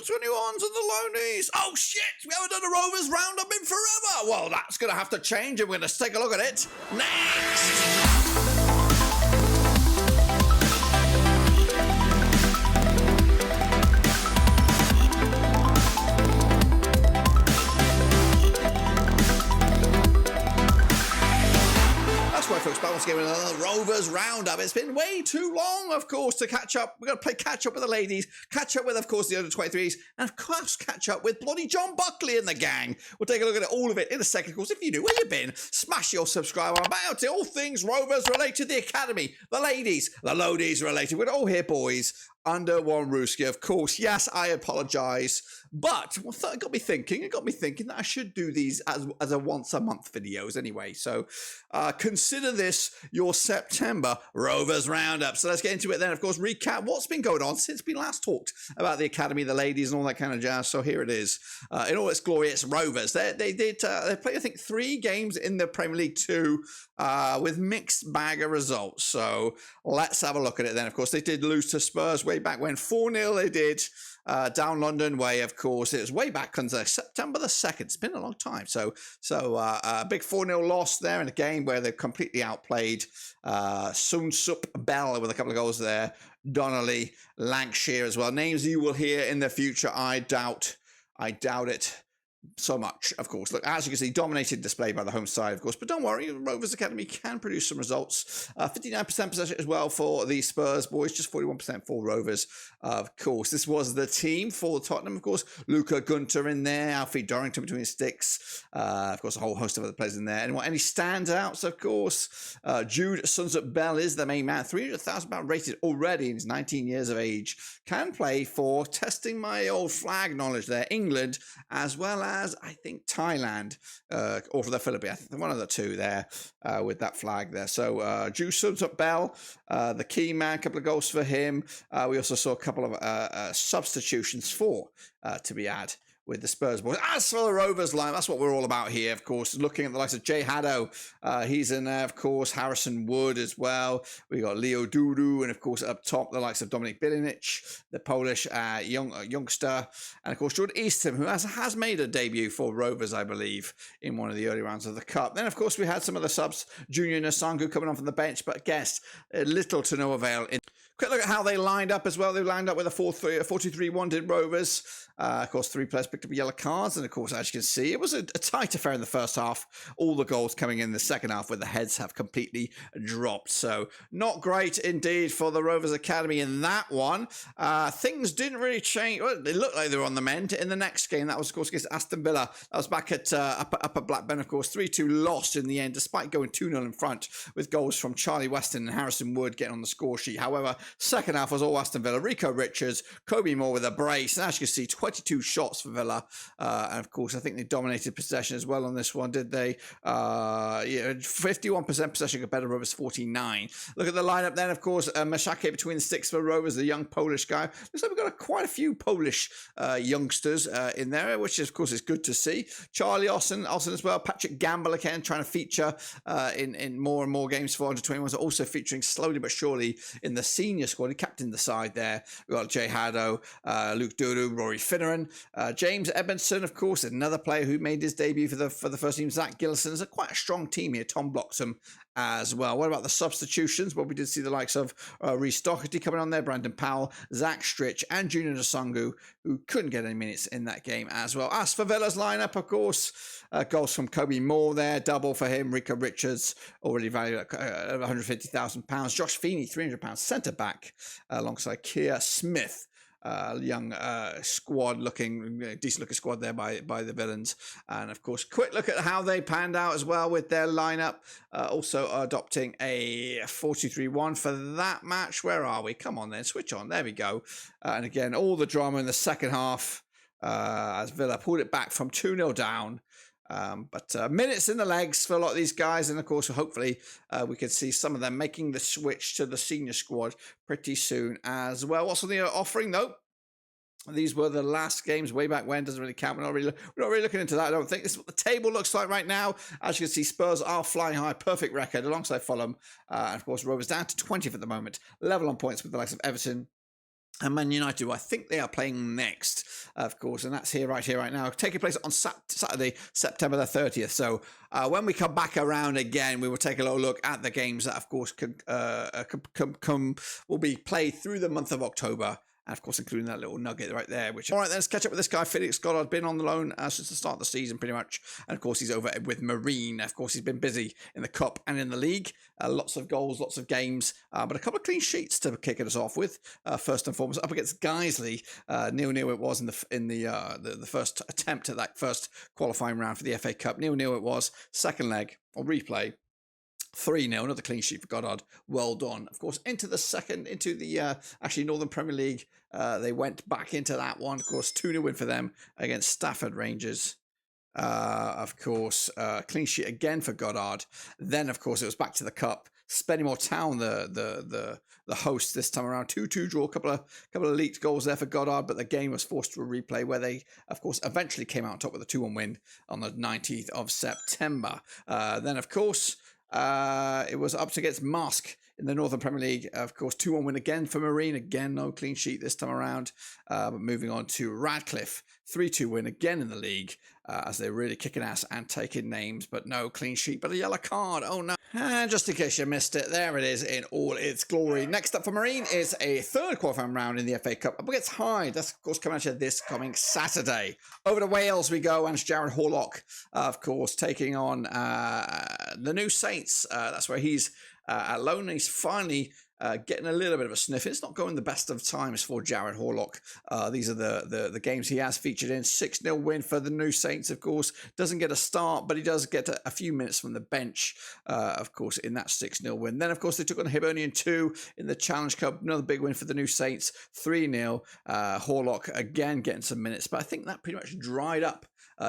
U21s and the Lonies. Oh shit, we haven't done a Rovers Roundup in forever. Well, that's going to have to change, and we're going to take a look at it next. Folks, back once again with another Rovers Roundup. It's been way too long, of course, to catch up. We've got to play catch up with the ladies, catch up with, of course, the under 23s, and of course, catch up with bloody John Buckley and the gang. We'll take a look at all of it in a second. Of course, if you do, where you been? Smash your subscribe on about it. All things Rovers related, the academy, the ladies, the Lodies related. We're all here, boys, under one Rooski. Of course, yes, I apologise. But it got me thinking that I should do these as a once a month videos anyway. So consider this your September Rovers Roundup. So let's get into it then. Of course, recap what's been going on since we last talked about the academy, the ladies, and all that kind of jazz. So here it is. In all its glory, it's Rovers. They played, I think, 3 games in the Premier League 2 with mixed bag of results. So let's have a look at it then. Of course, they did lose to Spurs way back when 4-0 they did. Down London way, of course. It was way back on September the 2nd. It's been a long time. So a big 4-0 loss there in a game where they completely outplayed Soon Sup Bell with a couple of goals there. Donnelly, Lancashire as well. Names you will hear in the future. I doubt it so much, of course. Look, as you can see, dominated display by the home side, of course. But don't worry, Rovers Academy can produce some results. 59% possession as well for the Spurs boys, just 41% for Rovers. Of course, this was the team for Tottenham, of course. Luca Gunter in there, Alfie Dorrington between his sticks. Of course, a whole host of other players in there. Any standouts, of course? Jude Sunsup-Bell is the main man. 300,000 pound rated already, and he's 19 years of age. Can play for, testing my old flag knowledge there, England, as well as, I think, Thailand, or for the Philippines. I think one of the two there with that flag there. So Jude Sunsup-Bell, the key man, a couple of goals for him. We also saw a couple of substitutions to be had with the Spurs boys. As for the Rovers line, that's what we're all about here, of course. Looking at the likes of Jay Haddo, he's in there, of course. Harrison Wood as well. We got Leo Dudu, and of course up top the likes of Dominik Bilinic, the Polish youngster, and of course Jordan Eastham, who has made a debut for Rovers, I believe, in one of the early rounds of the Cup. Then of course we had some of the subs, Junior Nasangu coming on from the bench, but guess little to no avail. Quick look at how they lined up as well. They lined up with a 4-2-3-1 did Rovers. Of course, 3 players picked up yellow cards. And of course, as you can see, it was a tight affair in the first half. All the goals coming in the second half where the heads have completely dropped. So not great indeed for the Rovers Academy in that one. Things didn't really change. Well, they looked like they were on the mend in the next game. That was, of course, against Aston Villa. That was back at Upper Blackburn, of course. 3-2 lost in the end, despite going 2-0 in front with goals from Charlie Weston and Harrison Wood getting on the score sheet. However, second half was all Aston Villa. Rico Richards, Kobe Moore with a brace. And as you can see, 22 shots for Villa. And of course, I think they dominated possession as well on this one, did they? 51% possession compared to Rovers 49. Look at the lineup then, of course. Mashake between the sticks for Rovers, the young Polish guy. Looks like we've got quite a few Polish youngsters in there, which of course is good to see. Charlie Austin as well. Patrick Gamble again trying to feature in more and more games for under 21s, also featuring slowly but surely in the senior squad. He captained the side there. We've got Jay Haddo, Luke Dudu, Rory Finneran, James Edmondson, of course, another player who made his debut for the first team. Zach Gillison. It's quite a strong team here. Tom Bloxham as well. What about the substitutions? Well, we did see the likes of Reece Doherty coming on there, Brandon Powell, Zach Stritch, and Junior Nasangu, who couldn't get any minutes in that game as well. As for Villa's lineup, of course, goals from Kobe Moore there, double for him. Rico Richards, already valued at £150,000. Josh Feeney, £300, centre back, alongside Keir Smith. Young squad looking decent looking squad there by the Villains. And of course, quick look at how they panned out as well with their lineup, also adopting a 4-2-3-1 for that match. Where are we? Come on then, switch on, there we go. And again, all the drama in the second half as Villa pulled it back from 2-0 down. But minutes in the legs for a lot of these guys, and of course hopefully we can see some of them making the switch to the senior squad pretty soon as well. What's on the offering though? These were the last games way back when. Doesn't really count. We're not really looking into that, I don't think. This is what the table looks like right now. As you can see, Spurs are flying high, perfect record alongside Fulham, and of course Rovers down to 20th at the moment, level on points with the likes of Everton, And Man United, I think they are playing next, of course, and that's right here, right now, taking place on Saturday, September the 30th. So when we come back around again, we will take a little look at the games that, of course, will be played through the month of October. And, of course, including that little nugget right there. All right, then, let's catch up with this guy, Felix Goddard. Been on the loan since the start of the season, pretty much. And, of course, he's over with Marine. Of course, he's been busy in the Cup and in the league. Lots of goals, lots of games. But a couple of clean sheets to kick us off with. First and foremost, up against Guiseley. 0-0 it was in the first attempt at that first qualifying round for the FA Cup. 0-0 it was. Second leg, or replay. 3-0, another clean sheet for Goddard. Well done. Of course, into the actually Northern Premier League. They went back into that one. Of course, 2-0 win for them against Stafford Rangers. Of course, clean sheet again for Goddard. Then, of course, it was back to the Cup. Spennymoor Town, the host this time around. 2-2 draw, a couple of leaked goals there for Goddard, but the game was forced to a replay where they, of course, eventually came out on top with a 2-1 win on the 19th of September. Then, of course, it was up against Marsk in the Northern Premier League. Of course, 2-1 win again for Marine. Again, no clean sheet this time around. But moving on to Radcliffe, 3-2 win again in the league as they're really kicking ass and taking names, but no clean sheet, but a yellow card. Oh no. And just in case you missed it, there it is in all its glory. Next up for Marine is a third qualifying round in the FA Cup up against Hyde. That's, of course, coming at you this coming Saturday. Over to Wales we go, and it's Jared Horlock, of course, taking on the New Saints. That's where he's at loan. He's finally getting a little bit of a sniff. It's not going the best of times for Jared Horlock. These are the games he has featured in. 6-0 win for the New Saints, of course. Doesn't get a start, but he does get a few minutes from the bench, of course, in that 6-0 win. Then, of course, they took on Hibernian 2 in the Challenge Cup. Another big win for the New Saints, 3-0. Horlock, again, getting some minutes, but I think that pretty much dried up.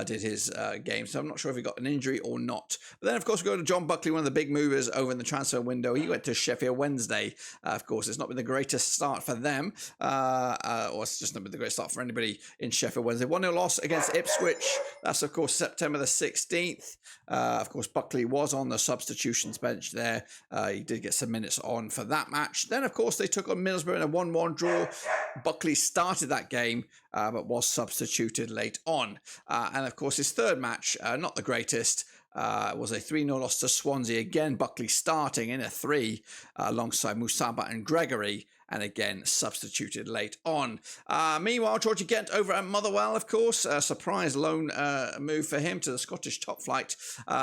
Did his game, so I'm not sure if he got an injury or not. But then, of course, we go to John Buckley, one of the big movers over in the transfer window. He went to Sheffield Wednesday. Of course, it's not been the greatest start for them, or it's just not been the greatest start for anybody in Sheffield Wednesday. 1-0 loss against Ipswich. That's, of course, September the 16th. Of course, Buckley was on the substitutions bench there. He did get some minutes on for that match. Then, of course, they took on Middlesbrough in a 1-1 draw. Buckley started that game, but was substituted late on. And, of course, his third match, not the greatest, was a 3-0 loss to Swansea. Again, Buckley starting in a 3 alongside Musaba and Gregory, and again substituted late on. Meanwhile, Georgie Gent over at Motherwell, of course, a surprise loan move for him to the Scottish top flight.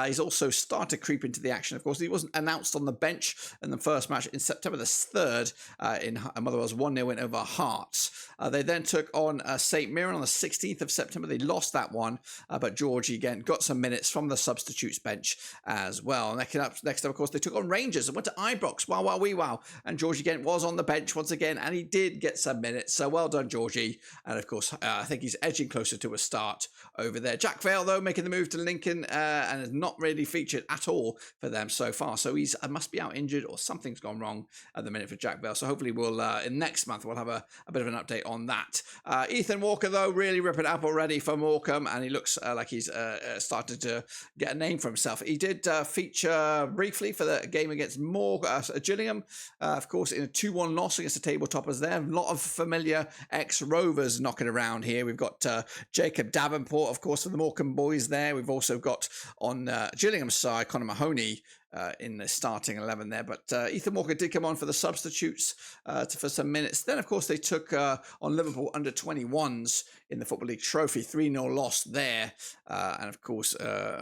He's also started to creep into the action. Of course, he wasn't announced on the bench in the first match in September the 3rd in Motherwell's 1-0 win over Hearts. They then took on St Mirren on the 16th of September. They lost that one, but Georgie again got some minutes from the substitutes bench as well. Next up, of course, they took on Rangers and went to Ibrox. Wow, wow, wee, wow. And Georgie again was on the bench once again, and he did get some minutes. So well done, Georgie. And of course, I think he's edging closer to a start over there. Jack Vale, though, making the move to Lincoln and has not really featured at all for them so far. So he's must be out injured or something's gone wrong at the minute for Jack Vale. So hopefully we'll in next month we'll have a bit of an update on that. Ethan Walker, though, really ripping it up already for Morecambe, and he looks like he's started to get a name for himself. He did feature briefly for the game against Gillingham, of course, in a 2-1 loss against the table toppers there. A lot of familiar ex-Rovers knocking around here. We've got Jacob Davenport, of course, from the Morecambe boys there. We've also got on Gillingham's side, Conor Mahoney, in the starting 11 there, but Ethan Walker did come on for the substitutes for some minutes. Then, of course, they took on Liverpool under 21s in the Football League Trophy, 3-0 loss there, and of course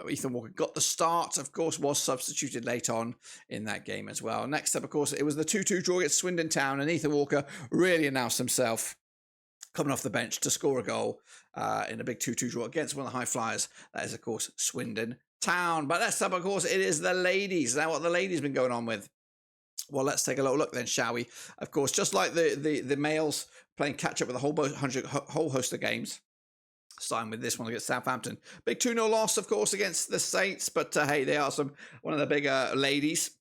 Ethan Walker got the start, of course, was substituted late on in that game as well. Next up, of course, it was the 2-2 draw against Swindon Town, and Ethan Walker really announced himself coming off the bench to score a goal in a big 2-2 draw against one of the high flyers. That is, of course, Swindon Town. But next up, of course, it is the ladies. Now, what the ladies been going on with? Well, let's take a little look then, shall we? Of course, just like the males playing catch up with a whole host of games. Starting with this one against Southampton. Big 2-0 loss, of course, against the Saints. But hey, they are one of the bigger ladies.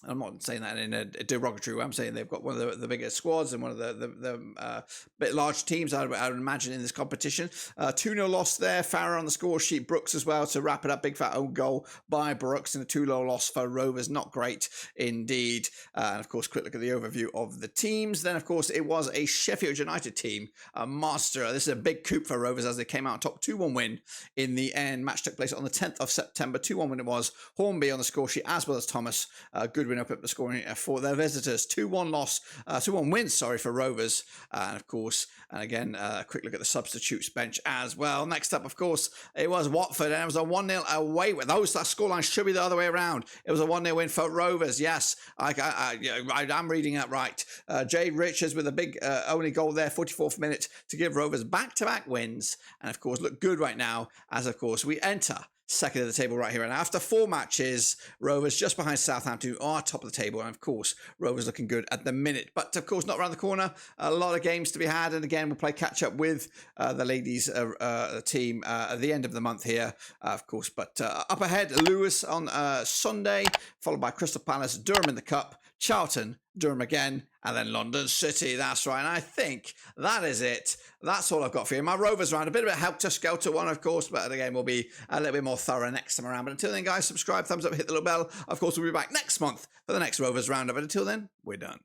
I'm not saying that in a derogatory way. I'm saying they've got one of the biggest squads and one of the bit large teams, I would imagine, in this competition. 2-0 loss there. Farrer on the score sheet. Brooks as well to wrap it up. Big fat own goal by Brooks, and a 2-0 loss for Rovers. Not great indeed. And of course, quick look at the overview of the teams. Then, of course, it was a Sheffield United team, a master. This is a big coup for Rovers as they came out top 2-1 win in the end. Match took place on the 10th of September. 2-1 win it was. Hornby on the score sheet as well as Thomas. Good win up at the scoring for their visitors. 2-1 win, for Rovers. And of course, and again, a quick look at the substitutes bench as well. Next up, of course, it was Watford, and it was a 1-0 away. That scoreline should be the other way around. It was a 1-0 win for Rovers. Yes, I'm reading that right. Jay Richards with a big only goal there, 44th minute, to give Rovers back-to-back wins. And of course, look good right now as, of course, we enter second of the table right here. And after 4 matches, Rovers just behind Southampton, who are top of the table. And of course, Rovers looking good at the minute. But of course, not around the corner. A lot of games to be had. And again, we'll play catch up with the ladies team at the end of the month here, of course. But up ahead, Lewis on Sunday, followed by Crystal Palace, Durham in the Cup, Charlton, Durham again, and then London City. That's right. And I think that is it. That's all I've got for you. My Rovers round, a bit of a helter-skelter one, of course, but again, we'll be a little bit more thorough next time around. But until then, guys, subscribe, thumbs up, hit the little bell. Of course, we'll be back next month for the next Rovers Roundup. But until then, we're done.